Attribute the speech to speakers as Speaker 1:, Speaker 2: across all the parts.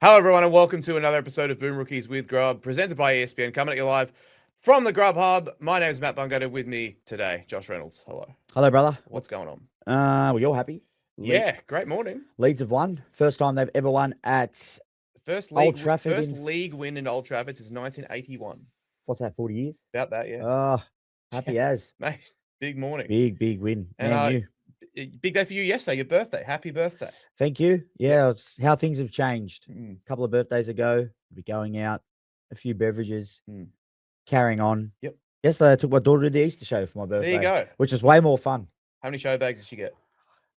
Speaker 1: Hello, everyone, and welcome to another episode of Boom Rookies with Grub, presented by ESPN, coming at you live from the Grub Hub. My name is Matt Bungard. With me today, Josh Reynolds. Hello.
Speaker 2: Hello, brother.
Speaker 1: What's going on?
Speaker 2: Well, you're happy.
Speaker 1: Yeah, great morning.
Speaker 2: Leeds have won. First time they've ever won at
Speaker 1: Old
Speaker 2: Old Trafford.
Speaker 1: First league win in Old Trafford since 1981.
Speaker 2: What's that, 40 years?
Speaker 1: About that, yeah.
Speaker 2: Oh, happy as.
Speaker 1: Mate, big morning.
Speaker 2: Big win.
Speaker 1: And
Speaker 2: you.
Speaker 1: Big day for you yesterday, your birthday. Happy birthday.
Speaker 2: Thank you. Yeah, it's how things have changed.
Speaker 1: Mm.
Speaker 2: A couple of birthdays ago, we'll be going out, a few beverages, carrying on.
Speaker 1: Yep.
Speaker 2: Yesterday, I took my daughter to the Easter show for my birthday.
Speaker 1: There you go.
Speaker 2: Which was way more fun.
Speaker 1: How many show bags did she get?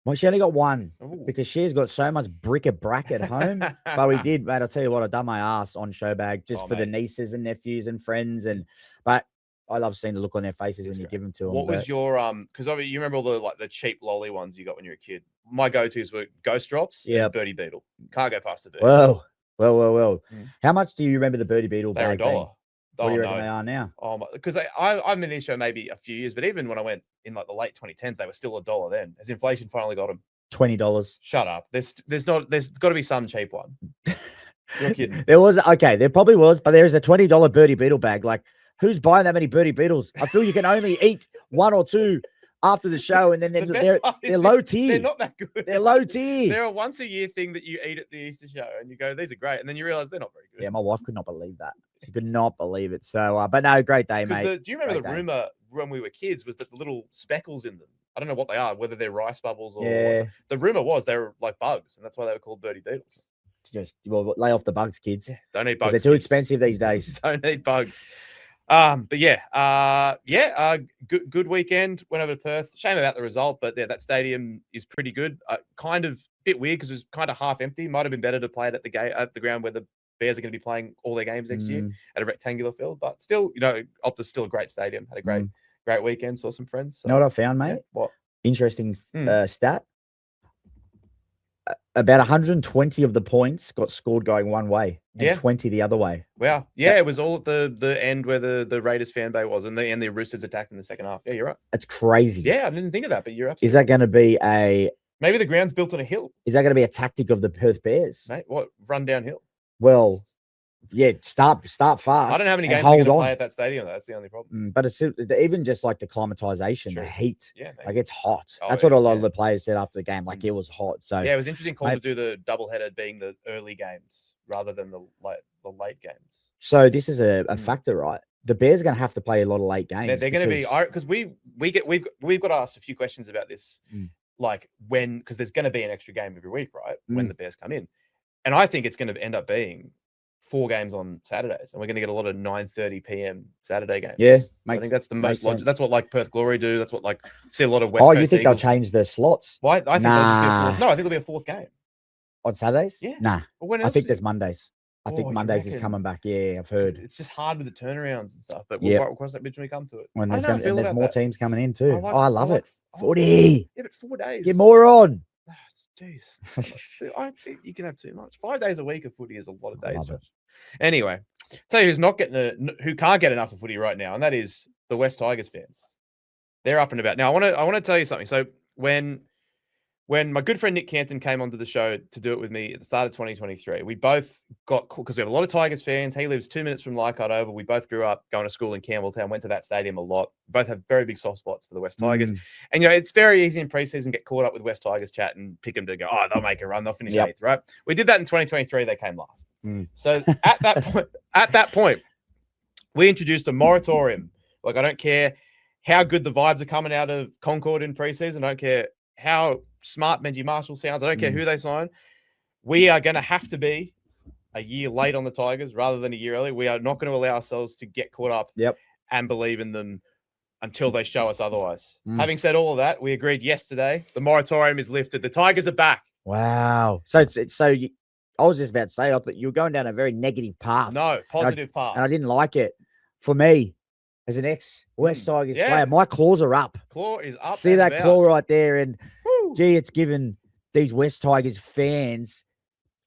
Speaker 2: Well, she only got one.
Speaker 1: Ooh.
Speaker 2: Because she's got so much bric-a-brac at home. But we did, mate. I'll tell you what, I've done my ass on show bag just for the nieces and nephews and friends. But I love seeing the look on their faces when you give them to them.
Speaker 1: What was your because you remember all the cheap lolly ones you got when you were a kid? My go-tos were Ghost Drops and Birdie Beetle. Can't go past the Birdie.
Speaker 2: Well. How much do you remember the Birdie Beetle
Speaker 1: bag? They're $1.
Speaker 2: What do you reckon they are now?
Speaker 1: Oh, because I've been in this show maybe a few years, but even when I went in like the late 2010s, they were still $1 then. As inflation finally got them.
Speaker 2: $20.
Speaker 1: Shut up. There's got to be some cheap one. You're kidding.
Speaker 2: There probably was, but there is a $20 Birdie Beetle bag. Like, who's buying that many Birdie Beetles? I feel you can only eat one or two after the show, and then they're low tier.
Speaker 1: They're not that good.
Speaker 2: They're low tier.
Speaker 1: They're a once a year thing that you eat at the Easter show, and you go, "These are great," and then you realize they're not very good.
Speaker 2: Yeah, my wife could not believe that. She could not believe it. So, but no, great day, mate.
Speaker 1: Do you remember the rumor when we were kids was that the little speckles in them? I don't know what they are, whether they're rice bubbles or the rumor was they were like bugs, and that's why they were called Birdie Beetles.
Speaker 2: Just lay off the bugs, kids.
Speaker 1: Yeah, don't eat bugs.
Speaker 2: They're too expensive these days.
Speaker 1: Don't eat bugs. But good weekend. Went over to Perth. Shame about the result, but yeah, that stadium is pretty good. Kind of a bit weird because it was kind of half empty. Might have been better to play it at the ground where the Bears are going to be playing all their games next year at a rectangular field. But still, Opta's still a great stadium. Had a great weekend. Saw some friends. So,
Speaker 2: know what I found, mate?
Speaker 1: Yeah, what?
Speaker 2: Interesting stat. About 120 of the points got scored going one way, and 20 the other way.
Speaker 1: Wow. Yeah, it was all at the end where the Raiders fan bay was, and the Roosters attacked in the second half. Yeah, you're right.
Speaker 2: That's crazy.
Speaker 1: Yeah, I didn't think of that, but you're absolutely.
Speaker 2: Is that going to be
Speaker 1: maybe the ground's built on a hill?
Speaker 2: Is that going to be a tactic of the Perth Bears?
Speaker 1: Mate, what? Run downhill?
Speaker 2: Well, yeah, start fast.
Speaker 1: I don't know how many games they're going to play at that stadium. That's the only problem.
Speaker 2: But it's even just like the climatization, the heat.
Speaker 1: Yeah,
Speaker 2: like it's hot. That's what a lot of the players said after the game. Like it was hot. So
Speaker 1: yeah, it was interesting call to do the doubleheader being the early games rather than the late games.
Speaker 2: So this is a factor, right? The Bears are going to have to play a lot of late games.
Speaker 1: They're going to be because we've got asked a few questions about this, like because there's going to be an extra game every week, right? When the Bears come in, and I think it's going to end up being 4 games on Saturdays, and we're going to get a lot of 9:30 p.m. Saturday games.
Speaker 2: Yeah,
Speaker 1: I think that's the most logical. That's what like Perth Glory do. That's what see a lot of
Speaker 2: West Coast you think Eagles. They'll change the slots?
Speaker 1: Why? I think they'll just I think there'll be a 4th game
Speaker 2: on Saturdays.
Speaker 1: Yeah,
Speaker 2: nah. I think there's Mondays. I think Mondays is coming back. Yeah, I've heard.
Speaker 1: It's just hard with the turnarounds and stuff, but we'll cross that bridge when we come to it.
Speaker 2: When there's more teams coming in too. I love it.
Speaker 1: 40. Yeah, but 4 days.
Speaker 2: Get more on.
Speaker 1: Jeez, I think you can have too much. 5 days a week of footy is a lot of days. Anyway, tell you who can't get enough of footy right now, and that is the West Tigers fans. They're up and about. Now, I want to tell you something. So when my good friend Nick Campton came onto the show to do it with me at the start of 2023, we both got caught because we have a lot of Tigers fans. He lives 2 minutes from Leichhardt Oval. We both grew up going to school in Campbelltown, went to that stadium a lot. We both have very big soft spots for the West Tigers. And, it's very easy in preseason get caught up with West Tigers chat and pick them to go, they'll make a run. They'll finish 8th, right? We did that in 2023. They came last. So at that point, we introduced a moratorium. Like, I don't care how good the vibes are coming out of Concord in preseason. I don't care how smart Benji Marshall sounds. I don't care who they sign. We are going to have to be a year late on the Tigers rather than a year early. We are not going to allow ourselves to get caught up and believe in them until they show us otherwise. Having said all of that, we agreed yesterday. The moratorium is lifted. The Tigers are back.
Speaker 2: Wow. I was just about to say, I thought you were going down a very negative path.
Speaker 1: No, positive path.
Speaker 2: And I didn't like it. For me, as an ex-West Tigers player, my claws are up.
Speaker 1: Claw is up.
Speaker 2: See that claw right there? And, gee, it's given these West Tigers fans,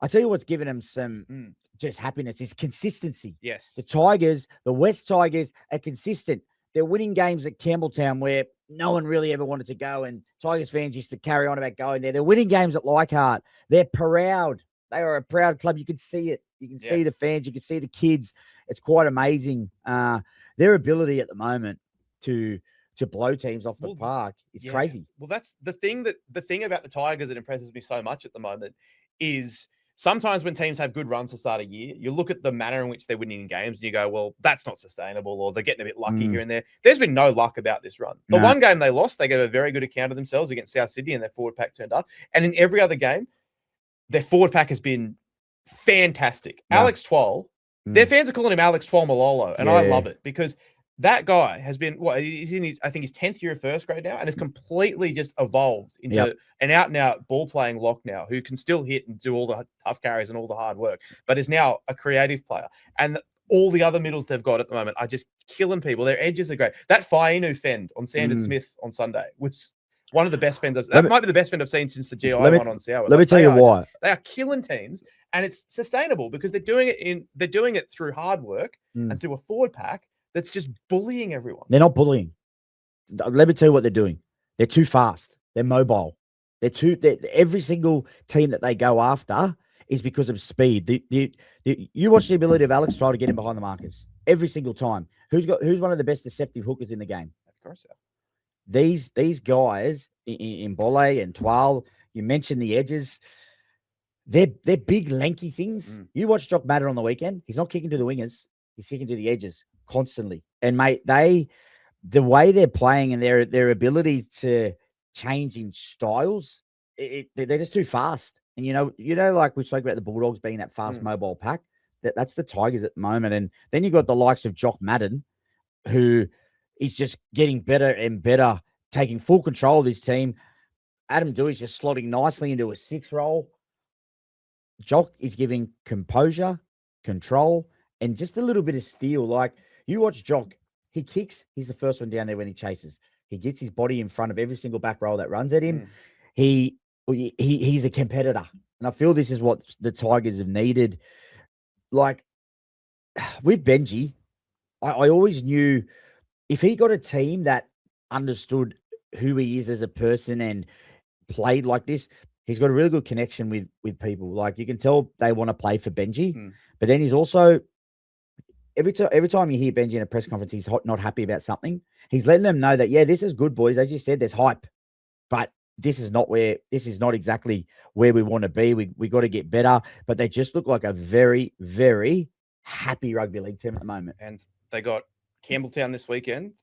Speaker 2: I tell you what's given them some just happiness is consistency.
Speaker 1: Yes.
Speaker 2: The West Tigers are consistent. They're winning games at Campbelltown where no one really ever wanted to go, and Tigers fans used to carry on about going there. They're winning games at Leichhardt. They're proud They are a proud club. You can see it. You can see the fans. You can see the kids. It's quite amazing. Their ability at the moment to blow teams off the park is crazy.
Speaker 1: Well, that's the thing about the Tigers that impresses me so much at the moment is sometimes when teams have good runs to start a year, you look at the manner in which they're winning games and you go, well, that's not sustainable, or they're getting a bit lucky here and there. There's been no luck about this run. The one game they lost, they gave a very good account of themselves against South Sydney, and their forward pack turned up. And in every other game, their forward pack has been fantastic. Alex Twal, their fans are calling him Alex Twal Malolo, and I love it because that guy has been, he's in his 10th year of first grade now, and has completely just evolved into an out-and-out ball-playing lock now who can still hit and do all the tough carries and all the hard work, but is now a creative player. And all the other middles they've got at the moment are just killing people. Their edges are great. That Fainu fend on Sandon Smith on Sunday was one of the best fends that might be the best fend I've seen since the GI one on Sour.
Speaker 2: Let me tell you why.
Speaker 1: They are killing teams, and it's sustainable because they're doing it through hard work and through a forward pack that's just bullying everyone.
Speaker 2: They're not bullying. Let me tell you what they're doing. They're too fast. They're mobile. Every single team that they go after is because of speed. You watch the ability of Alex Twal to get in behind the markers every single time. Who's one of the best deceptive hookers in the game?
Speaker 1: Of course,
Speaker 2: These guys in Bolle and Twal, you mentioned the edges. They're big, lanky things. You watch Jock Matter on the weekend. He's not kicking to the wingers. He's kicking to the edges constantly. And mate, the way they're playing and their ability to change in styles, they're just too fast. And you know, like we spoke about the Bulldogs being that fast mobile pack. That's the Tigers at the moment. And then you got the likes of Jock Madden, who is just getting better and better, taking full control of his team. Adam Dewey's just slotting nicely into a 6 role. Jock is giving composure, control, and just a little bit of steel. Like, you watch Jock, he kicks, he's the first one down there when he chases. He gets his body in front of every single back row that runs at him. He's a competitor. And I feel this is what the Tigers have needed. Like, with Benji, I always knew if he got a team that understood who he is as a person and played like this, he's got a really good connection with people. Like, you can tell they want to play for Benji. But then he's also, every time you hear Benji in a press conference, he's not happy about something. He's letting them know that, this is good, boys. As you said, there's hype. But this is not exactly where we want to be. We got to get better. But they just look like a very, very happy rugby league team at the moment.
Speaker 1: And they got Campbelltown this weekend.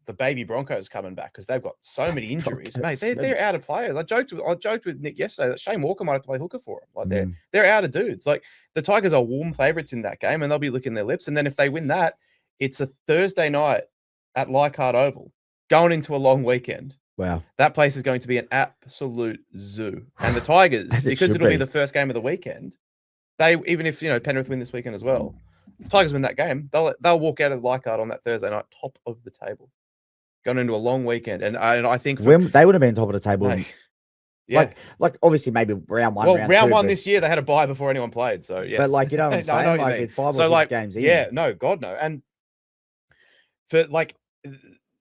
Speaker 1: The baby Broncos coming back because they've got so many injuries. Mate, they're out of players. I joked with Nick yesterday that Shane Walker might have to play hooker for them. Like, they're out of dudes. Like, the Tigers are warm favourites in that game, and they'll be licking their lips. And then if they win that, it's a Thursday night at Leichhardt Oval, going into a long weekend.
Speaker 2: Wow.
Speaker 1: That place is going to be an absolute zoo. And the Tigers, because it'll be the first game of the weekend, even if Penrith win this weekend as well, if the Tigers win that game, they'll walk out of Leichhardt on that Thursday night top of the table, going into a long weekend. And I think
Speaker 2: when they would have been top of the table. Like obviously maybe round one.
Speaker 1: Well, round one this year they had a bye before anyone played. So yeah,
Speaker 2: but like, you know what I'm saying, like with 5 or 6 games in.
Speaker 1: Yeah, no, God no. And for like,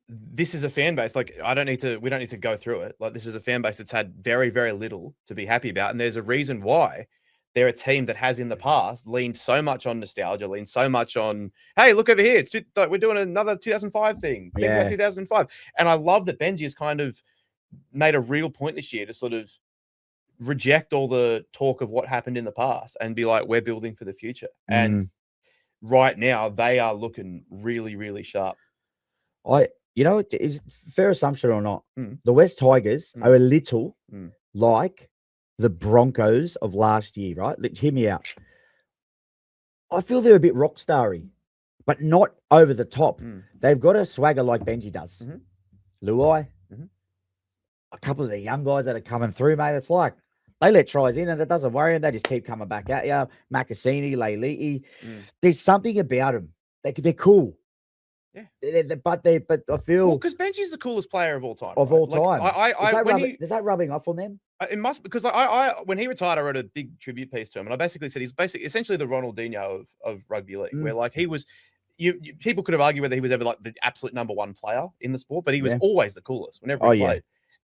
Speaker 1: this is a fan base. Like, we don't need to go through it. Like, this is a fan base that's had very, very little to be happy about, and there's a reason why. They're a team that has in the past leaned so much on nostalgia, leaned so much on, hey, look over here. We're doing another 2005 thing. Think about 2005. And I love that Benji has kind of made a real point this year to sort of reject all the talk of what happened in the past and be like, we're building for the future. And right now they are looking really, really sharp.
Speaker 2: Is fair assumption or not? The West Tigers are a little like the Broncos of last year, right? Hear me out. I feel they're a bit rock starry, but not over the top. They've got a swagger like Benji does. Luai, a couple of the young guys that are coming through, mate. It's like they let tries in and that doesn't worry them. They just keep coming back at you. Makasini, Leiliti. There's something about them. They're cool. Yeah, but I feel
Speaker 1: because Benji's the coolest player of all time.
Speaker 2: Is that rubbing off on them?
Speaker 1: It must, because I when he retired, I wrote a big tribute piece to him, and I basically said he's essentially the Ronaldinho of rugby league, where like he was. People could have argued whether he was ever like the absolute number one player in the sport, but he was always the coolest whenever he played.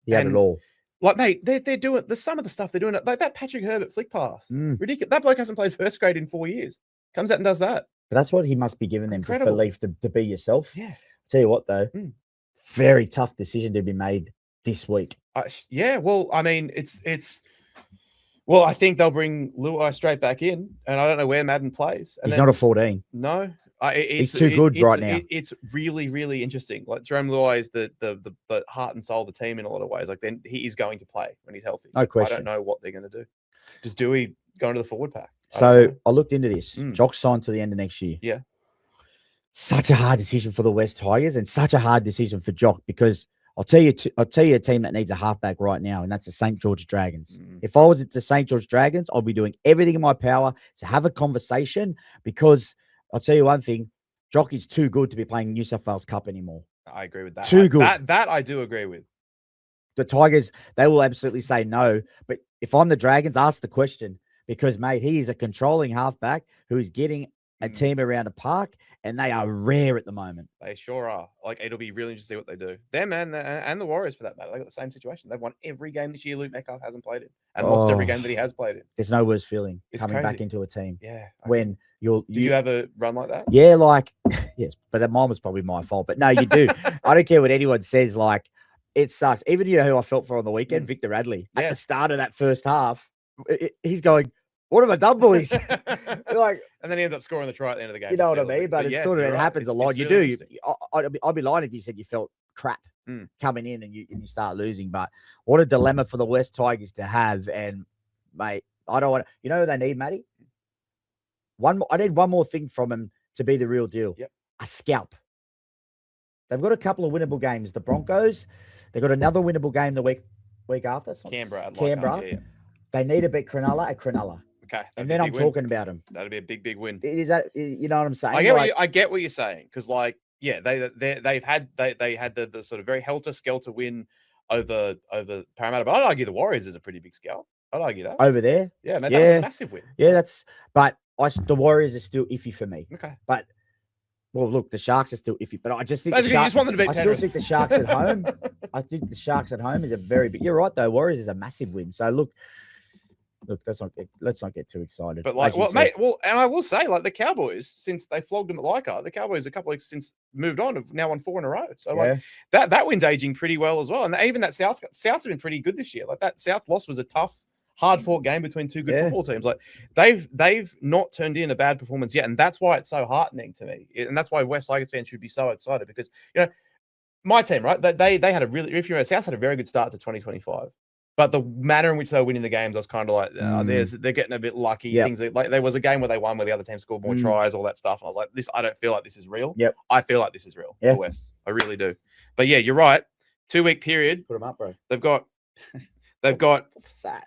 Speaker 2: He had it all.
Speaker 1: Like, mate, they're doing some of the stuff they're doing. Like that Patrick Herbert flick pass. Ridiculous. That bloke hasn't played first grade in 4 years. Comes out and does that.
Speaker 2: But that's what he must be giving them,
Speaker 1: Incredible.
Speaker 2: just belief to be yourself.
Speaker 1: Yeah.
Speaker 2: Tell you what, though, very tough decision to be made this week.
Speaker 1: Yeah, well, I mean, well, I think they'll bring Luai straight back in, and I don't know where Madden plays. And
Speaker 2: He's not a 14.
Speaker 1: No,
Speaker 2: he's too good right now.
Speaker 1: It's really, really interesting. Like Jerome Luai is the heart and soul of the team in a lot of ways. Like then he is going to play when he's healthy.
Speaker 2: No question.
Speaker 1: I don't know what they're going to do. Does Dewey go into the forward pack?
Speaker 2: So I looked into this. Jock signed to the end of next year.
Speaker 1: Yeah.
Speaker 2: Such a hard decision for the West Tigers and such a hard decision for Jock because I'll tell you a team that needs a halfback right now, and that's the St. George Dragons. If I was at the St. George Dragons, I'll be doing everything in my power to have a conversation because I'll tell you one thing, Jock is too good to be playing New South Wales Cup anymore.
Speaker 1: I agree with that.
Speaker 2: Too good.
Speaker 1: That I do agree with.
Speaker 2: The Tigers, they will absolutely say no. But if I'm the Dragons, ask the question because, mate, he is a controlling halfback who is getting a team around a park, and they are rare at the moment.
Speaker 1: They sure are. Like, it'll be really interesting to see what they do. Them and the Warriors, for that matter. They've got the same situation. They've won every game this year Luke Metcalf hasn't played in and lost every game that he has played in.
Speaker 2: There's no worse feeling coming
Speaker 1: crazy.
Speaker 2: back into a team.
Speaker 1: Yeah.
Speaker 2: When
Speaker 1: Did you have a run like that?
Speaker 2: Yeah, like, yes, but mine was probably my fault. But no, you do. I don't care what anyone says. Like, it sucks. Even you know who I felt for on the weekend? Victor Radley. At the start of that first half, he's going, what have I done, boys? Like,
Speaker 1: and then he ends up scoring the try at the end of the game.
Speaker 2: You know what I mean? But it's sort of, it happens a lot. You do. I'd be lying if you said you felt crap coming in and you start losing. But what a dilemma for the West Tigers to have. And, mate, I don't want to, you know who they need, Matty? I need one more thing from him to be the real deal.
Speaker 1: Yep.
Speaker 2: A scalp. They've got a couple of winnable games. The Broncos, they've got another winnable game the week after.
Speaker 1: Canberra.
Speaker 2: Yeah. They need to beat Cronulla at Cronulla.
Speaker 1: Okay.
Speaker 2: And then I'm talking about them.
Speaker 1: That'd be a big win.
Speaker 2: Is that, you know what I'm saying?
Speaker 1: I get what you're saying. Because, like, yeah, they had the sort of very helter-skelter win over Parramatta. But I'd argue the Warriors is a pretty big scalp. I'd argue that.
Speaker 2: Over there?
Speaker 1: Yeah, man, that was a massive win.
Speaker 2: Yeah, the Warriors are still iffy for me.
Speaker 1: Okay.
Speaker 2: But, well, look, the Sharks are still iffy. But I just think
Speaker 1: you just want them to beat
Speaker 2: still think the Sharks at home. I think the Sharks at home is a very big. You're right, though. Warriors is a massive win. So, look, let's not get too excited.
Speaker 1: But like, and I will say, like the Cowboys, since they flogged them at Leichhardt, the Cowboys a couple of weeks since moved on have now won 4 in a row. So like that win's aging pretty well as well. And even that South's been pretty good this year. Like that South loss was a tough, hard fought game between two good football teams. Like they've not turned in a bad performance yet, and that's why it's so heartening to me. And that's why West Tigers fans should be so excited because my team, right? They had a really, if you remember, South had a very good start to 2025. But the manner in which they were winning the games, I was kind of like, they're getting a bit lucky.
Speaker 2: Yep.
Speaker 1: Things like there was a game where they won where the other team scored more tries, all that stuff. And I was like, I don't feel like this is real.
Speaker 2: Yep.
Speaker 1: I feel like this is real for West. I really do. But yeah, you're right. 2-week period.
Speaker 2: Put them up, bro.
Speaker 1: They've got.
Speaker 2: What's that?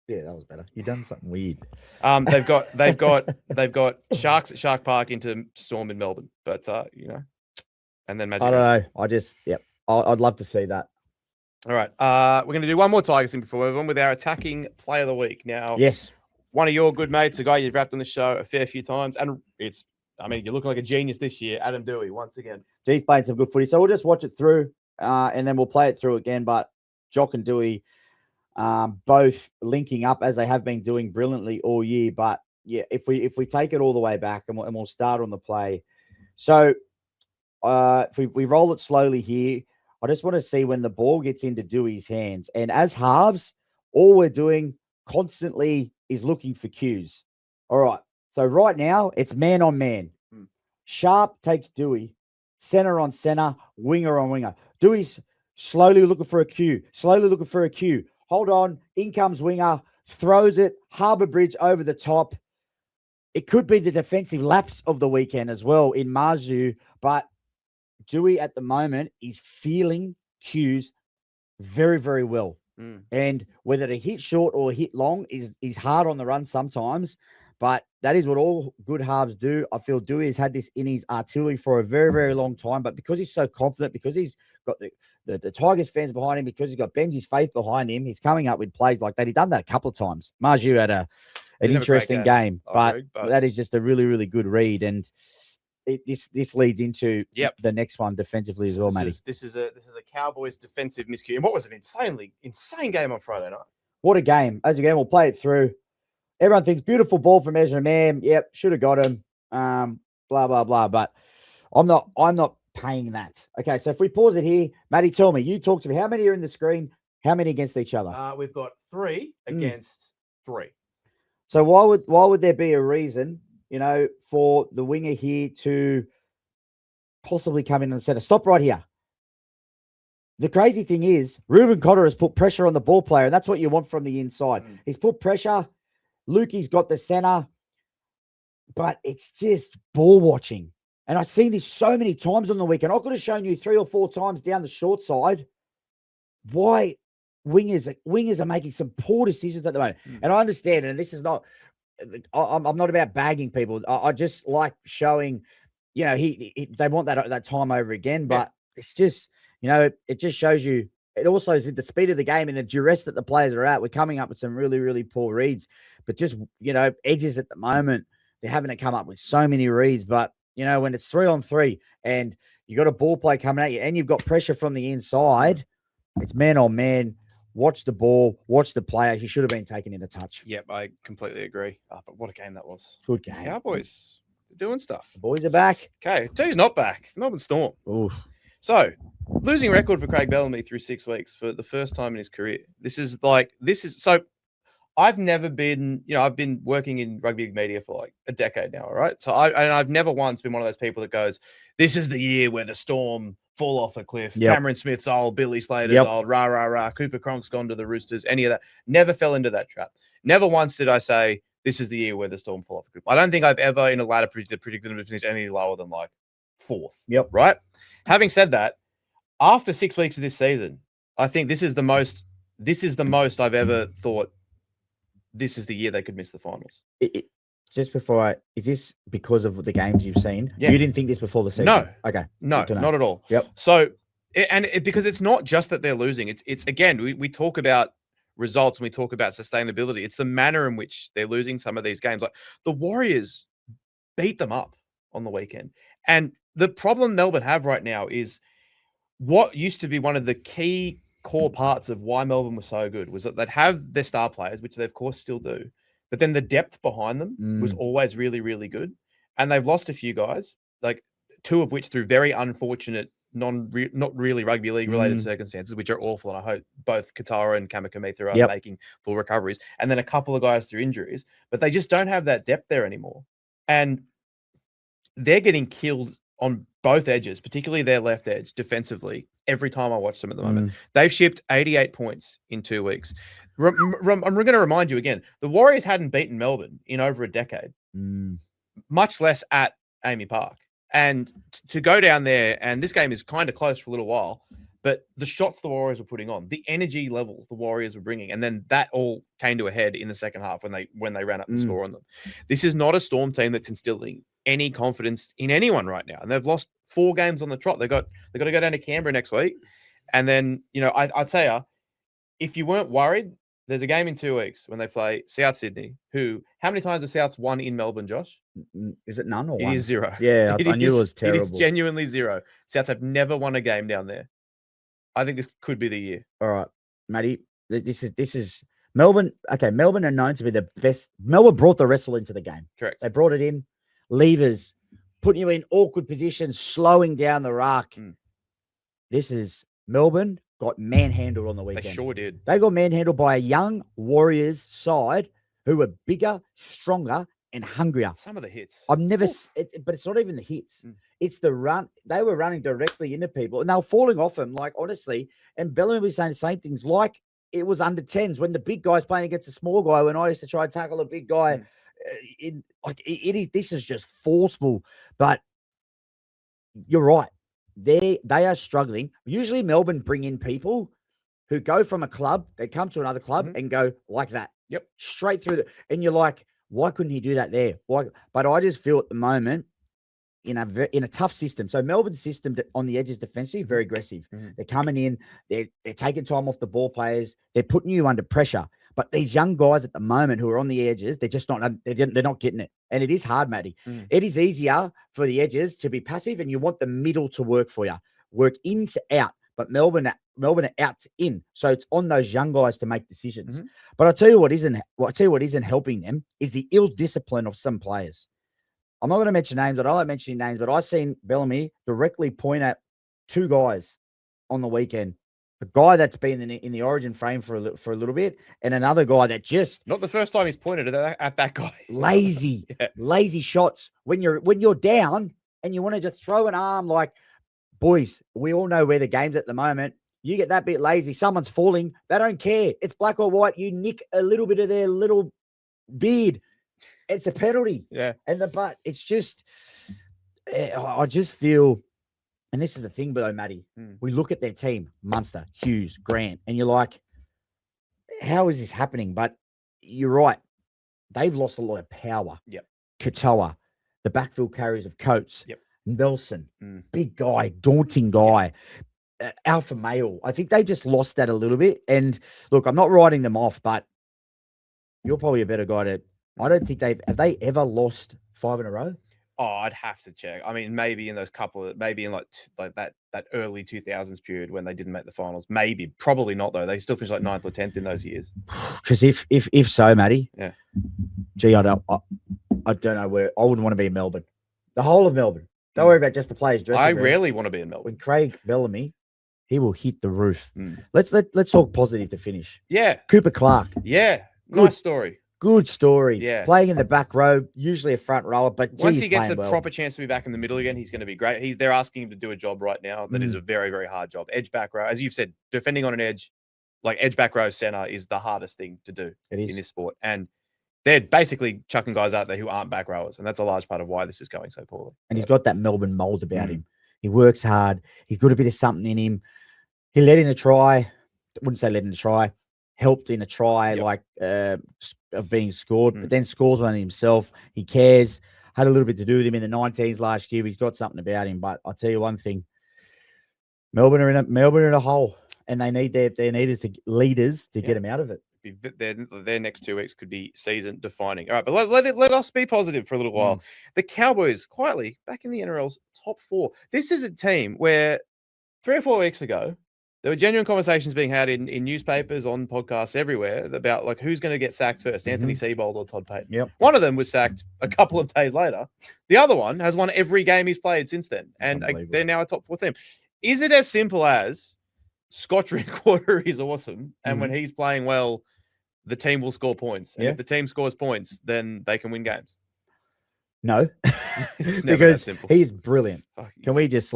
Speaker 2: Yeah, that was better. You done something weird.
Speaker 1: They've got Sharks at Shark Park into Storm in Melbourne, but and then Magic.
Speaker 2: I don't know. I'd love to see that.
Speaker 1: All right. We're going to do one more Tigers thing before we move on with our attacking player of the week. Now,
Speaker 2: yes,
Speaker 1: one of your good mates, a guy you've wrapped on the show a fair few times, and you're looking like a genius this year, Adam Dewey, once again.
Speaker 2: He's playing some good footy, so we'll just watch it through, and then we'll play it through again. But Jock and Dewey, both linking up as they have been doing brilliantly all year. But yeah, if we take it all the way back, and we'll start on the play. So, if we roll it slowly here. I just want to see when the ball gets into Dewey's hands. And as halves, all we're doing constantly is looking for cues. All right. So right now, it's man on man. Sharp takes Dewey, center on center, winger on winger. Dewey's slowly looking for a cue. Hold on. In comes winger, throws it, Harbour Bridge over the top. It could be the defensive lapse of the weekend as well in Marju, but Dewey at the moment is feeling cues very, very well. And whether to hit short or hit long is hard on the run sometimes, but that is what all good halves do. I feel Dewey has had this in his artillery for a very, very long time, but because he's so confident, because he's got the Tigers fans behind him, because he's got Benji's faith behind him, he's coming up with plays like that. He's done that a couple of times. Marju had an interesting game, but that is just a really, really good read. And this leads into
Speaker 1: Yep.
Speaker 2: the next one defensively as well, Matty.
Speaker 1: This is a Cowboys defensive miscue. And what was an insane game on Friday night?
Speaker 2: What a game. As again, we'll play it through. Everyone thinks beautiful ball from Ezra Man. Yep, should have got him. Blah, blah, blah. But I'm not paying that. Okay, so if we pause it here, Matty, tell me, you talk to me. How many are in the screen? How many against each other?
Speaker 1: We've got 3 against 3.
Speaker 2: So why would there be a reason, for the winger here to possibly come in and center? Stop right here. The crazy thing is, Ruben Cotter has put pressure on the ball player, and that's what you want from the inside. He's put pressure. Lukey's got the center, but it's just ball watching. And I've seen this so many times on the weekend. I could have shown you 3 or 4 times down the short side why wingers are making some poor decisions at the moment. And I understand, and this is not, I'm not about bagging people. I just like showing, they want that time over again, but it's just, it just shows you. It also is the speed of the game and the duress that the players are at. We're coming up with some really, really poor reads, but just, edges at the moment, they're having to come up with so many reads. But, when it's 3-on-3 and you got a ball play coming at you and you've got pressure from the inside, it's man on man. Watch the ball, watch the player. He should have been taken into touch.
Speaker 1: Yep, I completely agree. But what a game that was.
Speaker 2: Good game.
Speaker 1: Cowboys doing stuff.
Speaker 2: The boys are back.
Speaker 1: Okay, who's not back? Melbourne Storm.
Speaker 2: Oof.
Speaker 1: So, losing record for Craig Bellamy through 6 weeks for the first time in his career. So I've never been, I've been working in rugby media for like a decade now, all right? So I've never once been one of those people that goes, this is the year where the Storm fall off a cliff.
Speaker 2: Yep.
Speaker 1: Cameron Smith's old, Billy Slater's old, rah, rah, rah. Cooper Cronk's gone to the Roosters, any of that. Never fell into that trap. Never once did I say, this is the year where the Storm fall off a cliff. I don't think I've ever in a ladder predicted them to finish any lower than like 4th.
Speaker 2: Yep.
Speaker 1: Right? Having said that, after 6 weeks of this season, I think this is the most I've ever thought this is the year they could miss the finals.
Speaker 2: Just before is this because of the games you've seen?
Speaker 1: Yeah.
Speaker 2: You didn't think this before the season?
Speaker 1: No.
Speaker 2: Okay.
Speaker 1: No, not at all.
Speaker 2: Yep.
Speaker 1: So, because it's not just that they're losing. It's again, we talk about results and we talk about sustainability. It's the manner in which they're losing some of these games. Like the Warriors beat them up on the weekend. And the problem Melbourne have right now is what used to be one of the key core parts of why Melbourne was so good was that they'd have their star players, which they of course still do, but then the depth behind them was always really, really good. And they've lost a few guys, like 2 of which through very unfortunate, not really rugby league related circumstances, which are awful. And I hope both Katara and Kamikamitha are making full recoveries. And then a couple of guys through injuries, but they just don't have that depth there anymore. And they're getting killed on both edges, particularly their left edge defensively. Every time I watch them at the moment, they've shipped 88 points in 2 weeks. I'm going to remind you again, the Warriors hadn't beaten Melbourne in over a decade, much less at Amy Park. And to go down there, and this game is kind of close for a little while, but the shots the Warriors were putting on, the energy levels the Warriors were bringing, and then that all came to a head in the second half when they ran up the score on them. This is not a Storm team that's instilling any confidence in anyone right now, and they've lost 4 games on the trot. They got to go down to Canberra next week, and then I'd tell you, if you weren't worried, there's a game in 2 weeks when they play South Sydney. How many times have Souths won in Melbourne, Josh?
Speaker 2: Is it none or
Speaker 1: it
Speaker 2: one?
Speaker 1: It is 0.
Speaker 2: Yeah, I knew it was terrible.
Speaker 1: It is genuinely 0. Souths have never won a game down there. I think this could be the year.
Speaker 2: All right, Matty. This is Melbourne. Okay, Melbourne are known to be the best. Melbourne brought the wrestle into the game.
Speaker 1: Correct.
Speaker 2: They brought it in. Levers, putting you in awkward positions, slowing down the ruck. This is Melbourne got manhandled on the weekend.
Speaker 1: They sure did.
Speaker 2: They got manhandled by a young Warriors side who were bigger, stronger, and hungrier.
Speaker 1: Some of the hits.
Speaker 2: I've never, but it's not even the hits. It's the run. They were running directly into people, and they were falling off them. Like honestly, and Bellamy was saying the same things. Like it was under 10s when the big guy's playing against a small guy. When I used to try and tackle a big guy, this is just forceful. But you're right. They are struggling. Usually Melbourne bring in people who go from a club, they come to another club and go like that.
Speaker 1: Yep.
Speaker 2: Straight through and you're like, why couldn't he do that there? Why? But I just feel at the moment in a tough system. So Melbourne's system on the edges defensive, very aggressive. They're coming in, they're taking time off the ball players, they're putting you under pressure. But these young guys at the moment who are on the edges, they're just not, they're not getting it. And it is hard, Matty.
Speaker 1: Mm.
Speaker 2: It is easier for the edges to be passive, and you want the middle to work for you. Work in to out. But Melbourne are out to in. So it's on those young guys to make decisions.
Speaker 1: Mm-hmm.
Speaker 2: But I'll tell you what isn't helping them is the ill discipline of some players. I'm not going to mention names, but I like mentioning names. But I've seen Bellamy directly point at two guys on the weekend. A guy that's been in the origin frame for a little bit, and another guy that just
Speaker 1: not the first time he's pointed at that guy.
Speaker 2: lazy shots. When you're down and you want to just throw an arm, like, boys, we all know where the game's at the moment. You get that bit lazy, someone's falling, they don't care. It's black or white. You nick a little bit of their little beard, it's a penalty.
Speaker 1: Yeah.
Speaker 2: But it's just, I just feel. And this is the thing, though, Matty. We look at their team, Munster, Hughes, Grant, and you're like, how is this happening? But you're right. They've lost a lot of power.
Speaker 1: Yep.
Speaker 2: Katoa, the backfield carriers of Coates.
Speaker 1: Yep.
Speaker 2: Nelson, big guy, daunting guy. Alpha male. I think they just lost that a little bit. And look, I'm not writing them off, but you're probably a better guy I don't think have they ever lost 5 in a row?
Speaker 1: Oh, I'd have to check. I mean, maybe in those maybe in like that early 2000s period when they didn't make the finals. Maybe, probably not though. They still finished like 9th or 10th in those years.
Speaker 2: Because if so, Matty,
Speaker 1: yeah.
Speaker 2: Gee, I don't know where I wouldn't want to be in Melbourne. The whole of Melbourne. Don't worry about just the players.
Speaker 1: I rarely want to be in Melbourne.
Speaker 2: When Craig Bellamy, he will hit the roof. Let's talk positive to finish.
Speaker 1: Yeah,
Speaker 2: Cooper Clark.
Speaker 1: Yeah, nice story.
Speaker 2: Good story.
Speaker 1: Yeah.
Speaker 2: Playing in the back row, usually a front rower, but
Speaker 1: once he gets a proper chance to be back in the middle again, he's going to be great. They're asking him to do a job right now that is a very, very hard job. Edge back row, as you've said, defending on an edge, like edge back row center is the hardest thing to do in this sport. And they're basically chucking guys out there who aren't back rowers. And that's a large part of why this is going so poorly.
Speaker 2: And he's got that Melbourne mold about him. He works hard. He's got a bit of something in him. He let in a try. I wouldn't say let in a try. Helped in a try of being scored, but then scores one himself. He cares. Had a little bit to do with him in the 19s last year. He's got something about him. But I'll tell you one thing: Melbourne are in a hole, and they need their leaders to get them out of it.
Speaker 1: Their next 2 weeks could be season defining. All right, but let us be positive for a little while. The Cowboys quietly back in the NRL's top 4. This is a team where 3 or 4 weeks ago, there were genuine conversations being had in newspapers, on podcasts, everywhere about like who's going to get sacked first, Anthony Seibold or Todd Payten.
Speaker 2: Yep.
Speaker 1: One of them was sacked a couple of days later. The other one has won every game he's played since then, and they're now a top 4 team. Is it as simple as Scott Drinkwater is awesome, and when he's playing well, the team will score points, and if the team scores points, then they can win games?
Speaker 2: No,
Speaker 1: it's never
Speaker 2: because
Speaker 1: that simple.
Speaker 2: He's brilliant. Can we just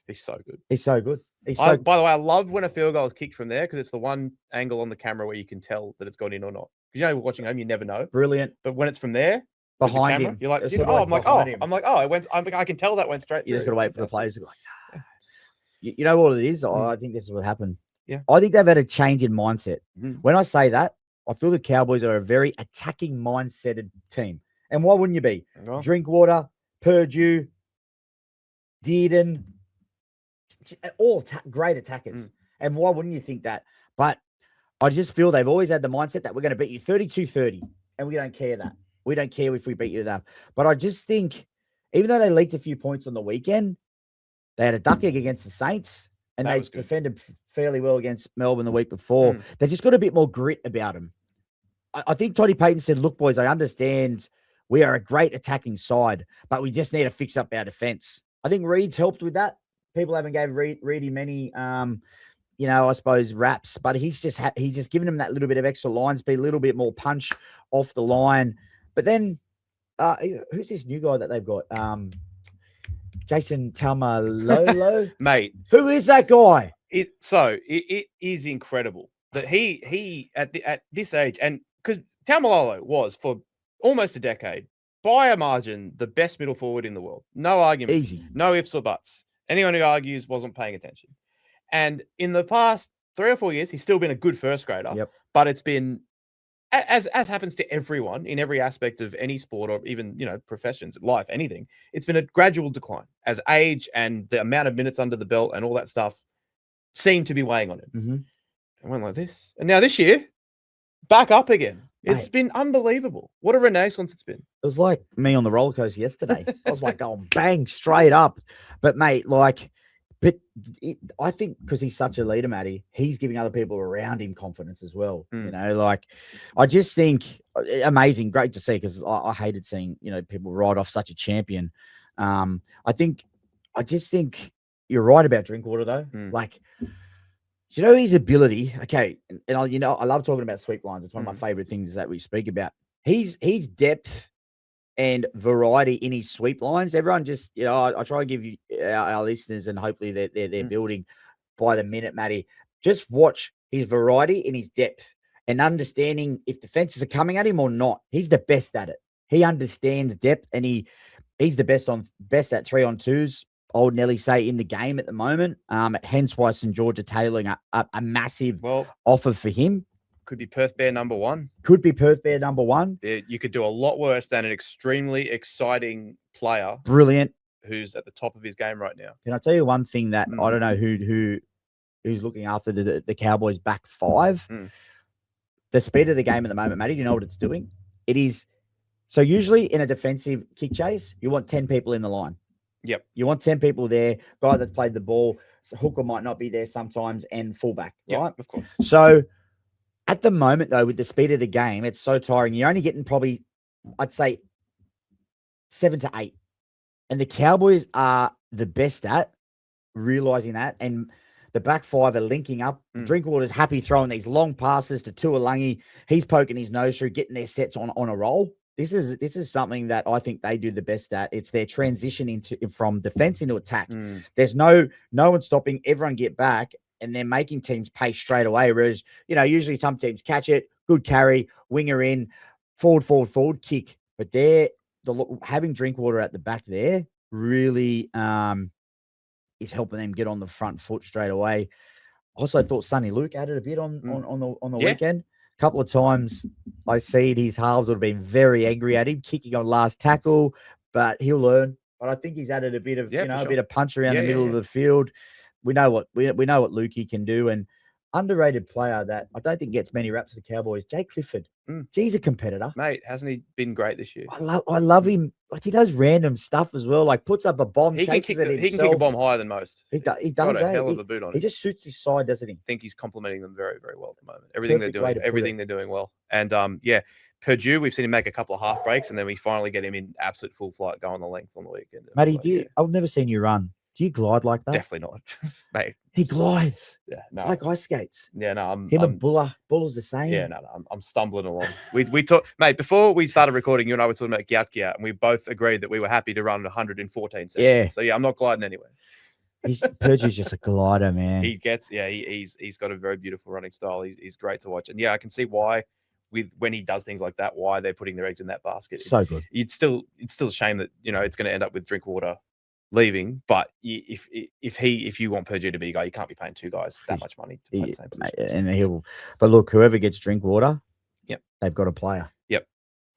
Speaker 1: He's so good.
Speaker 2: He's so good.
Speaker 1: By the way, I love when a field goal is kicked from there because it's the one angle on the camera where you can tell that it's gone in or not. Because watching home, you never know.
Speaker 2: Brilliant.
Speaker 1: But when it's from there,
Speaker 2: behind
Speaker 1: camera,
Speaker 2: him,
Speaker 1: you're like, it went. I can tell that went straight through.
Speaker 2: You just got to wait for the players to be like, you know what it is? I think this is what happened.
Speaker 1: Yeah.
Speaker 2: I think they've had a change in mindset. When I say that, I feel the Cowboys are a very attacking mindseted team. And why wouldn't you be?
Speaker 1: Well,
Speaker 2: Drinkwater, Purdue, Dearden, all great attackers. And why wouldn't you think that? But I just feel they've always had the mindset that we're going to beat you 32-30, and we don't care that. We don't care if we beat you enough. But I just think, even though they leaked a few points on the weekend, they had a duck egg against the Saints, and they defended fairly well against Melbourne the week before. They just got a bit more grit about them. I think Toddy Payton said, look, boys, I understand we are a great attacking side, but we just need to fix up our defense. I think Reed's helped with that. People haven't gave Reedy many, I suppose, raps, but he's just given them that little bit of extra line speed, a little bit more punch off the line. But then, who's this new guy that they've got? Jason Taumalolo?
Speaker 1: Mate.
Speaker 2: Who is that guy?
Speaker 1: It is incredible that he at this age, and because Taumalolo was for almost a decade, by a margin, the best middle forward in the world. No argument.
Speaker 2: Easy.
Speaker 1: No ifs or buts. Anyone who argues wasn't paying attention. And in the past 3 or 4 years, he's still been a good first grader, but it's been, as happens to everyone in every aspect of any sport or even, professions, life, anything, it's been a gradual decline as age and the amount of minutes under the belt and all that stuff seem to be weighing on him. And went like this. And now this year, back up again. It's
Speaker 2: Mate.
Speaker 1: been unbelievable. What a renaissance it's been.
Speaker 2: It was like me on the roller coaster yesterday. I was like going bang straight up. But mate, like, I think because he's such a leader, Matty, he's giving other people around him confidence as well. You know, like I just think amazing, great to see because I hated seeing, people write off such a champion. I just think you're right about Drinkwater though. Like, his ability. Okay, and I love talking about sweep lines. It's one of my favorite things that we speak about. He's depth and variety in his sweep lines. Everyone just, I try to give you our listeners, and hopefully they're building by the minute, Matty. Just watch his variety in his depth and understanding if defenses are coming at him or not. He's the best at it. He understands depth, and he's the best at 3-on-2s. I would nearly say in the game at the moment. Hence why St. George are tailing a massive offer for him.
Speaker 1: Could be Perth Bear number 1.
Speaker 2: Could be Perth Bear number 1.
Speaker 1: You could do a lot worse than an extremely exciting player.
Speaker 2: Brilliant.
Speaker 1: Who's at the top of his game right now.
Speaker 2: Can I tell you one thing that I don't know who's looking after the Cowboys back 5? The speed of the game at the moment, Matty, do you know what it's doing? It is. So usually in a defensive kick chase, you want 10 people in the line.
Speaker 1: Yep.
Speaker 2: You want 10 people there, guy that's played the ball. So hooker might not be there sometimes, and fullback, right?
Speaker 1: Of course.
Speaker 2: So at the moment, though, with the speed of the game, it's so tiring. You're only getting probably, I'd say, 7 to 8. And the Cowboys are the best at realizing that. And the back 5 are linking up. Drinkwater's happy throwing these long passes to Tuolangi. He's poking his nose through, getting their sets on a roll. This is something that I think they do the best at. It's their transition from defense into attack. There's no one stopping. Everyone get back, and they're making teams pay straight away. Whereas, usually some teams catch it, good carry, winger in, forward, kick. But having Drinkwater at the back there really is helping them get on the front foot straight away. Also thought Sonny Luke added a bit on the weekend. A couple of times I see his halves would have been very angry at him, kicking on last tackle, but he'll learn. But I think he's added a bit of, a bit of punch around the middle of the field. We know what Lukey can do, and underrated player that I don't think gets many raps for the Cowboys, Jay Clifford. He's a competitor.
Speaker 1: Mate, hasn't he been great this year?
Speaker 2: I love him. Like, he does random stuff as well. Like, puts up a bomb, chases it himself.
Speaker 1: He can kick a bomb higher than most.
Speaker 2: He does.
Speaker 1: Got a hell of a boot on him.
Speaker 2: He just suits his side, doesn't he?
Speaker 1: I think he's complimenting them very, very well at the moment. Everything they're doing well. And Purdue, we've seen him make a couple of half breaks, and then we finally get him in absolute full flight going the length on the weekend.
Speaker 2: Matty, I've never seen you run. Do you glide like that?
Speaker 1: Definitely not, mate.
Speaker 2: He glides.
Speaker 1: Yeah, no.
Speaker 2: It's like ice skates.
Speaker 1: Yeah, no.
Speaker 2: And Buller's the same.
Speaker 1: Yeah, no. I'm stumbling along. We talked, mate. Before we started recording, you and I were talking about Gyat, and we both agreed that we were happy to run 114 seconds.
Speaker 2: Yeah.
Speaker 1: So I'm not gliding anywhere.
Speaker 2: Purdue's just a glider, man.
Speaker 1: He's got a very beautiful running style. He's great to watch, and I can see why. When he does things like that, why they're putting their eggs in that basket.
Speaker 2: So good.
Speaker 1: It's still a shame that it's going to end up with Drinkwater leaving, but if you want Purdue to be a guy, you can't be paying 2 guys that much money to play the same position.
Speaker 2: And but look, whoever gets Drinkwater, they've got a player.
Speaker 1: Yep.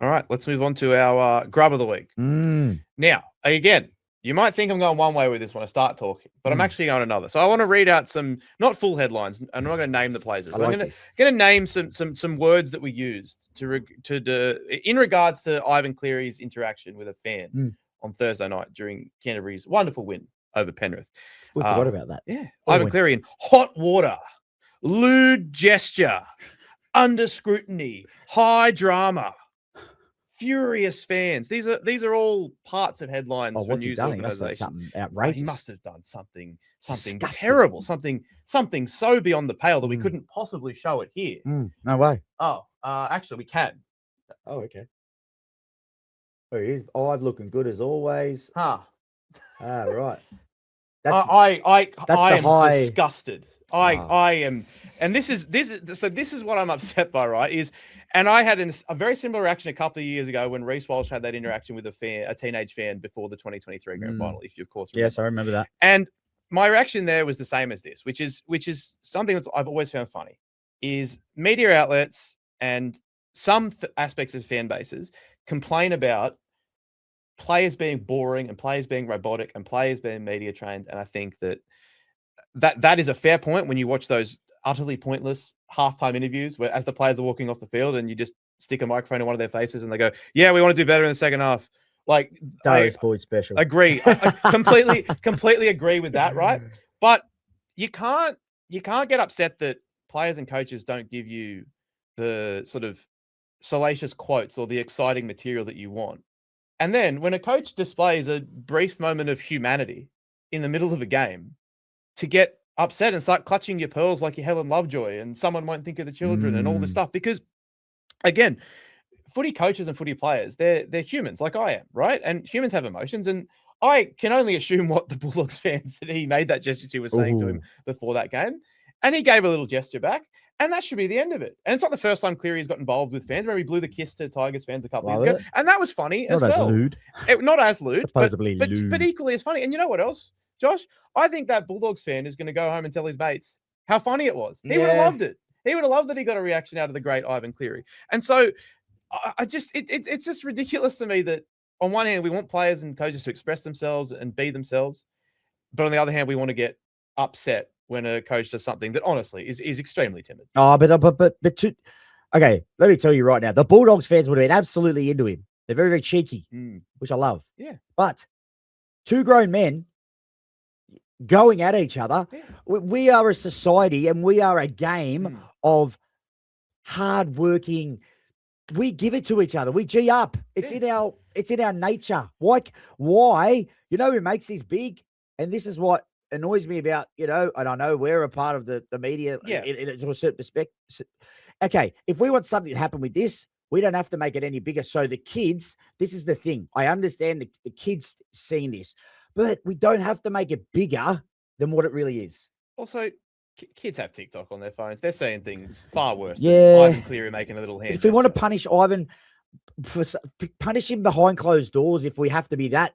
Speaker 1: All right, let's move on to our grub of the week. Now, again, you might think I'm going one way with this when I start talking, but I'm actually going another. So I want to read out some, not full headlines. I'm not going to name the places. I'm going to name some words that we used in regards to Ivan Cleary's interaction with a fan on Thursday night during Canterbury's wonderful win over Penrith.
Speaker 2: We forgot about that.
Speaker 1: Yeah. Ivan Cleary in hot water, lewd gesture, under scrutiny, high drama, furious fans. These are all parts of headlines for news organizations.
Speaker 2: Something outrageous.
Speaker 1: He must have done something terrible, something so beyond the pale that we couldn't possibly show it here.
Speaker 2: No way.
Speaker 1: Oh, actually, we can.
Speaker 2: Oh, okay. There he is. I've looking good as always.
Speaker 1: Huh.
Speaker 2: Right.
Speaker 1: I am
Speaker 2: high...
Speaker 1: disgusted. I am, and this is what I'm upset by, right? And I had a very similar reaction a couple of years ago when Reece Walsh had that interaction with a teenage fan before the 2023 grand final, if you of course remember.
Speaker 2: Yes, I remember that.
Speaker 1: And my reaction there was the same as this, which is something that I've always found funny, is media outlets and some aspects of fan bases complain about players being boring and players being robotic and players being media trained. And I think that is a fair point when you watch those utterly pointless halftime interviews where as the players are walking off the field and you just stick a microphone in one of their faces and they go, "Yeah, we want to do better in the second half." Like,
Speaker 2: Darius Boyd special.
Speaker 1: Agree. I completely agree with that, right? But you can't get upset that players and coaches don't give you the sort of salacious quotes or the exciting material that you want. And then when a coach displays a brief moment of humanity in the middle of a game, to get upset and start clutching your pearls like you're Helen Lovejoy and someone won't think of the children and all this stuff. Because again, footy coaches and footy players, they're humans like I am, right? And humans have emotions. And I can only assume what the Bulldogs fans that he made that gesture to were saying to him before that game. And he gave a little gesture back. And that should be the end of it. And it's not the first time Cleary's got involved with fans. Remember, he blew the kiss to Tigers fans a couple years ago. And that was funny as well. Not as lewd.
Speaker 2: Supposedly lewd.
Speaker 1: But equally as funny. And you know what else, Josh? I think that Bulldogs fan is going to go home and tell his mates how funny it was. He would have loved it. He would have loved that he got a reaction out of the great Ivan Cleary. And so it's just ridiculous to me that on one hand, we want players and coaches to express themselves and be themselves. But on the other hand, we want to get upset when a coach does something that honestly is extremely timid.
Speaker 2: Okay, let me tell you right now, the Bulldogs fans would have been absolutely into him. They're very, very cheeky, which I love.
Speaker 1: Yeah.
Speaker 2: But two grown men going at each other, we are a society and we are a game of hardworking. We give it to each other. We G up. It's in our nature. Why? You know who makes this big? And this is what annoys me about, and I know we're a part of the media to a certain perspective. Okay, if we want something to happen with this, we don't have to make it any bigger. So the kids, this is the thing. I understand the kids seeing this, but we don't have to make it bigger than what it really is.
Speaker 1: Also, kids have TikTok on their phones. They're saying things far worse than Ivan Cleary making a little hand.
Speaker 2: If we want to punish Ivan, punish him behind closed doors if we have to be that.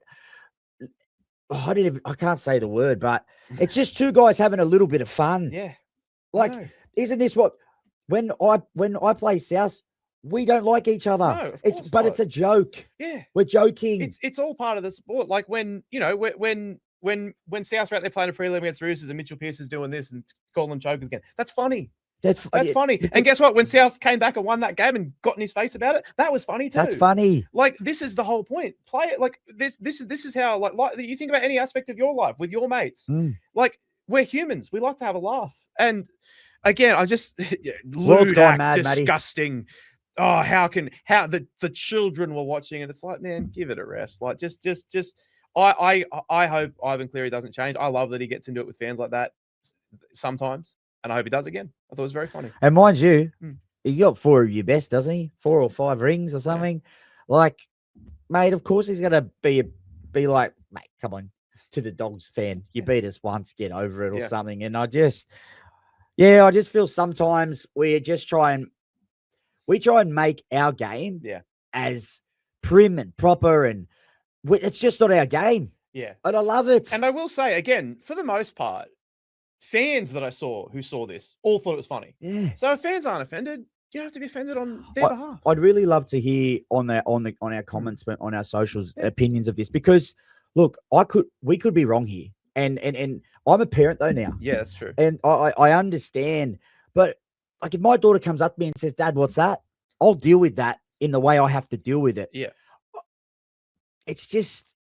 Speaker 2: I can't say the word, but it's just two guys having a little bit of fun.
Speaker 1: Yeah.
Speaker 2: Like, isn't this what when I play South, we don't like each other.
Speaker 1: No,
Speaker 2: it's a joke.
Speaker 1: Yeah.
Speaker 2: We're joking.
Speaker 1: It's all part of the sport. Like when South are out there playing a prelim against Roosters and Mitchell Pearce is doing this and calling them chokers again. That's funny. That's funny. And guess what? When South came back and won that game and got in his face about it, that was funny too.
Speaker 2: That's funny.
Speaker 1: Like, this is the whole point. Play it like this. This is how like you think about any aspect of your life with your mates. Like, we're humans. We like to have a laugh. And again, I just lewd act, mad, disgusting. Matty. Oh, how the children were watching and it's like, man, give it a rest. Like, just. I hope Ivan Cleary doesn't change. I love that he gets into it with fans like that sometimes. And I hope he does again. I thought it was very funny.
Speaker 2: And mind you, he's got 4 of your best, doesn't he? 4 or 5 rings or something. Yeah. Like, mate, of course he's going to be like, mate, come on, to the Dogs fan. You beat us once, get over it or something. And I just feel sometimes we try and make our game as prim and proper, and it's just not our game.
Speaker 1: Yeah.
Speaker 2: And I love it.
Speaker 1: And I will say, again, for the most part, fans that I saw who saw this all thought it was funny.
Speaker 2: Yeah.
Speaker 1: So if fans aren't offended, you don't have to be offended on their behalf.
Speaker 2: I'd really love to hear on our comments, on our socials, opinions of this, because look, we could be wrong here. And I'm a parent though now.
Speaker 1: Yeah, that's true.
Speaker 2: And I understand. But like, if my daughter comes up to me and says, "Dad, what's that?" I'll deal with that in the way I have to deal with it.
Speaker 1: Yeah.
Speaker 2: It's just,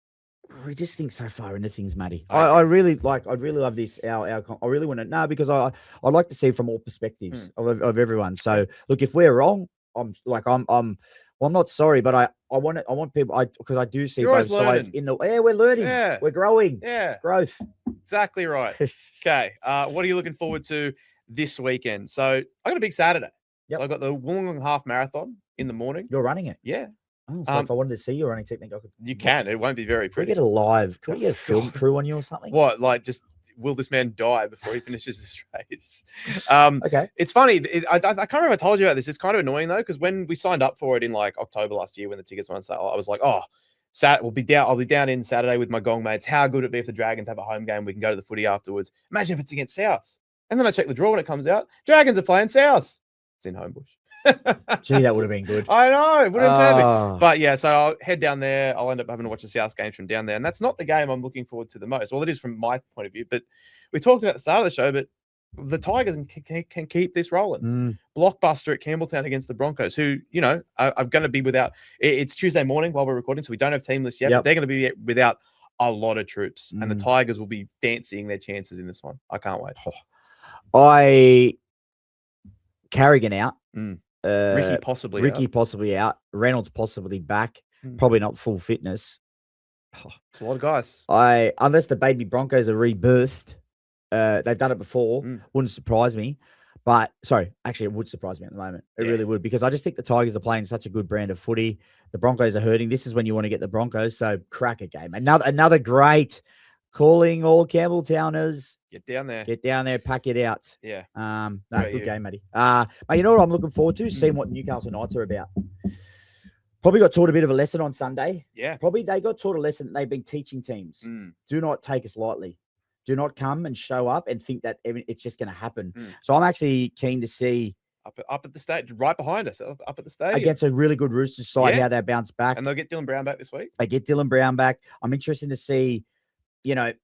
Speaker 2: we just think so far into things, Matty. I'd really love this. I really want to know, because I'd like to see from all perspectives of everyone. So look, if we're wrong, I'm not sorry, but I want people, because I do see both sides in the, we're learning. Yeah. We're growing.
Speaker 1: Yeah.
Speaker 2: Growth.
Speaker 1: Exactly right. Okay. What are you looking forward to this weekend? So I got a big Saturday. Yep. So I got the Wollongong Half Marathon in the morning.
Speaker 2: You're running it?
Speaker 1: Yeah.
Speaker 2: Oh, so if I wanted to see your running technique, I could.
Speaker 1: You can. It won't be very pretty.
Speaker 2: Can we get a film crew on you or something?
Speaker 1: What? Like, just will this man die before he finishes this race?
Speaker 2: Okay.
Speaker 1: It's funny. I can't remember if I told you about this. It's kind of annoying though, because when we signed up for it in like October last year, when the tickets were on sale, I was like, oh, I'll be down in Saturday with my gong mates. How good it'd be if the Dragons have a home game. We can go to the footy afterwards. Imagine if it's against Souths. And then I check the draw when it comes out. Dragons are playing Souths. It's in Homebush.
Speaker 2: Gee, that would have been good.
Speaker 1: I know. It would have been perfect. But yeah, so I'll head down there. I'll end up having to watch the South games from down there. And that's not the game I'm looking forward to the most. Well, it is from my point of view. But we talked about at the start of the show, but the Tigers can keep this rolling. Blockbuster at Campbelltown against the Broncos, who, are going to be without. It's Tuesday morning while we're recording, so we don't have team list yet, but they're going to be without a lot of troops, and the Tigers will be fancying their chances in this one. I can't wait.
Speaker 2: Carrigan out.
Speaker 1: Ricky
Speaker 2: possibly out. Reynolds possibly back. Probably not full fitness.
Speaker 1: It's a lot of guys.
Speaker 2: Unless the baby Broncos are rebirthed, they've done it before. Wouldn't surprise me. But sorry, actually, it would surprise me at the moment. It really would, because I just think the Tigers are playing such a good brand of footy. The Broncos are hurting. This is when you want to get the Broncos. So crack a game. Another great calling, all Campbelltowners.
Speaker 1: Get down there.
Speaker 2: Pack it out.
Speaker 1: Yeah.
Speaker 2: Good game, Matty. But you know what I'm looking forward to? Seeing what Newcastle Knights are about. Probably got taught a bit of a lesson on Sunday.
Speaker 1: Yeah.
Speaker 2: Probably they got taught a lesson they've been teaching teams. Do not take us lightly. Do not come and show up and think that it's just going to happen. So I'm actually keen to see
Speaker 1: up at the stage, right behind us, up at the stadium
Speaker 2: against a really good Roosters side, how they bounce back.
Speaker 1: And they'll get Dylan Brown back this week.
Speaker 2: They get Dylan Brown back. I'm interested to see, because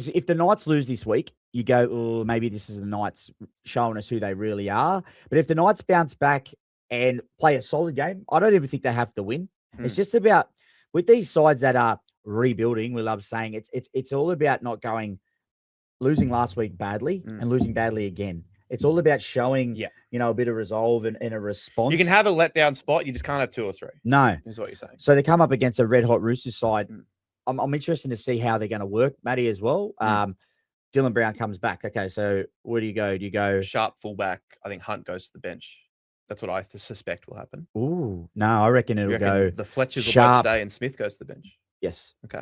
Speaker 2: if the Knights lose this week, you go, oh, maybe this is the Knights showing us who they really are. But if the Knights bounce back and play a solid game, I don't even think they have to win. It's just about, with these sides that are rebuilding, we love saying it's all about not losing last week badly and losing badly again. It's all about showing, a bit of resolve and a response.
Speaker 1: You can have a letdown spot. You just can't have 2 or 3.
Speaker 2: No.
Speaker 1: Is what you're saying.
Speaker 2: So they come up against a red hot Roosters side. I'm interested to see how they're going to work, Matty, as well. Dylan Brown comes back. Okay, so where do you go? Do you go
Speaker 1: Sharp fullback? I think Hunt goes to the bench. That's what I suspect will happen.
Speaker 2: Ooh, no, I reckon it'll go.
Speaker 1: The Fletchers will both stay and Smith goes to the bench.
Speaker 2: Yes.
Speaker 1: Okay.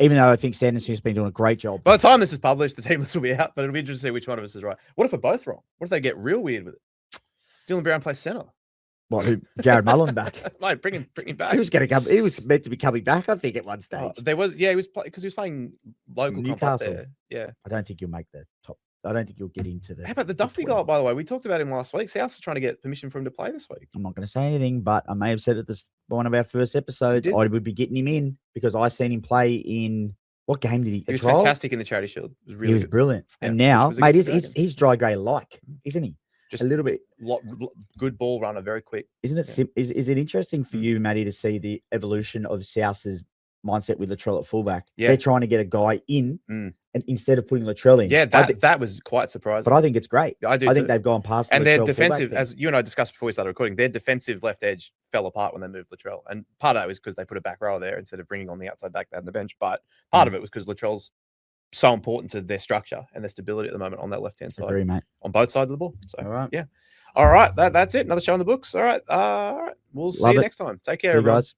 Speaker 2: Even though I think Sandon Smith's been doing a great job.
Speaker 1: By the time this is published, the team list will be out, but it'll be interesting to see which one of us is right. What if we're both wrong? What if they get real weird with it? Dylan Brown plays center.
Speaker 2: What? Jared Mullen back?
Speaker 1: Mate, bring him back.
Speaker 2: He was going to come. He was meant to be coming back, I think, at one stage.
Speaker 1: He was because he was playing local
Speaker 2: Newcastle.
Speaker 1: There. Yeah.
Speaker 2: I don't think you'll make the top. I don't think you'll get into the.
Speaker 1: How about the Duffy guy, by the way? We talked about him last week. South's trying to get permission for him to play this week.
Speaker 2: I'm not going to say anything, but I may have said it one of our first episodes. I would be getting him in because I seen him play in. What game did he?
Speaker 1: He was fantastic in the Charity Shield.
Speaker 2: He was brilliant. Yeah, and now, mate, he's dry grey like, isn't he?
Speaker 1: Just
Speaker 2: a little bit.
Speaker 1: Good ball runner, very quick.
Speaker 2: Isn't it? Is it interesting for you, Matty, to see the evolution of South's mindset with Latrell at fullback? Yeah. They're trying to get a guy in, and instead of putting Latrell in.
Speaker 1: Yeah, that was quite surprising.
Speaker 2: But I think it's great.
Speaker 1: I
Speaker 2: think they've gone past.
Speaker 1: And their defensive, as you and I discussed before we started recording, their defensive left edge fell apart when they moved Latrell, and part of that was because they put a back rower there instead of bringing on the outside back they had on the bench. But part of it was because Latrell's so important to their structure and their stability at the moment on that left hand side.
Speaker 2: Agree, mate.
Speaker 1: On both sides of the ball. So
Speaker 2: all right.
Speaker 1: Yeah. All right. That's it. Another show in the books. All right. We'll see you next time. Take care, everyone.
Speaker 2: Guys.